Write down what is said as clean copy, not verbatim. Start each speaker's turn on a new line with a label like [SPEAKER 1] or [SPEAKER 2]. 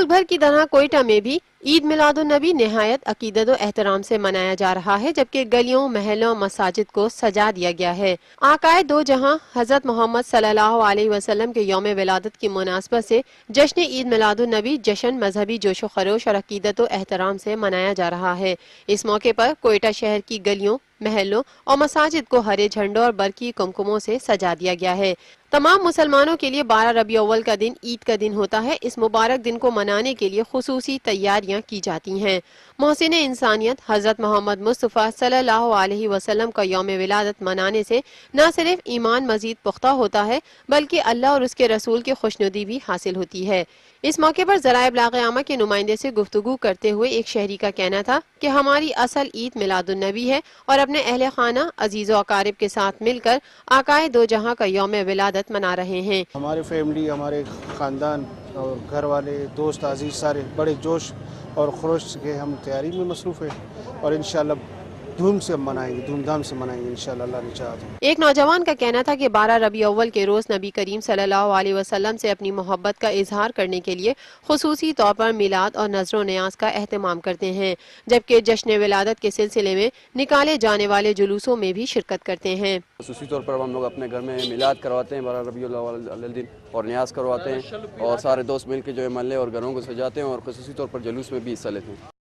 [SPEAKER 1] मुल्क भर की तरह कोयटा में भी ईद मिलादुन्नबी निहायत अकीदत और एहतराम से मनाया जा रहा है, जबकि गलियों, महलों, मसाजिद को सजा दिया गया है। आकाए दो जहां हजरत मोहम्मद सल्लल्लाहु अलैहि वसल्लम के यौम विलादत की मुनासबत से जश्न ईद मिलादुन्नबी जश्न मजहबी जोशो खरोश और अकीदत और एहतराम से मनाया जा रहा है। इस मौके पर कोयटा शहर की गलियों, महलों और मसाजिद को हरे झंडों और बरकी कुमकुमों से सजा दिया गया है। तमाम मुसलमानों के लिए 12 रबी अव्वल का दिन ईद का दिन होता है। इस मुबारक दिन को मनाने के लिए खुसूसी तैयारियां की जाती हैं। मोहसिन इंसानियत हजरत मोहम्मद मुस्तफ़ा सल्लल्लाहु अलैहि वसल्लम का यौम विलादत मनाने से न सिर्फ ईमान मजीद पुख्ता होता है, बल्कि अल्लाह और उसके रसूल की खुशनुदी भी हासिल होती है। इस मौके पर ज़राए इब्लाग़ आमा के नुमाइंदे से गुफ्तगू करते हुए एक शहरी का कहना था कि हमारी असल ईद मिलादुन्नबी है और अपने अहले खाना अजीज़ व अकारिब के साथ मिलकर आकाए दो जहां का यौम विलादत मना रहे हैं।
[SPEAKER 2] हमारी फैमिली, हमारे ख़ानदान और घर वाले, दोस्त, अजीज़ सारे बड़े जोश और खरोश के हम तैयारी में मसरूफ़ हैं और इंशाअल्लाह धूमधाम से मनाएंगे इंशाअल्लाह, अल्लाह ने चाहा तो।
[SPEAKER 1] एक नौजवान का कहना था कि 12 रबी अव्वल के रोज़ नबी करीम सल्लल्लाहु अलैहि वसल्लम से अपनी मोहब्बत का इजहार करने के लिए खुसूसी तौर पर मिलाद और नज़र न्याज का एहतमाम करते हैं, जबकि जश्न विलादत के सिलसिले में निकाले जाने वाले जुलूसों में भी शिरकत करते हैं।
[SPEAKER 3] खुसूसी तौर पर हम लोग अपने घर में मिलाद करवाते हैं 12 रबी अव्वल दिन और न्याज करवाते हैं और सारे दोस्त मिल के जो है महल्ले और घरों को सजाते हैं और खुसूसी तौर पर जुलूस में भी हिस्सा लेते हैं।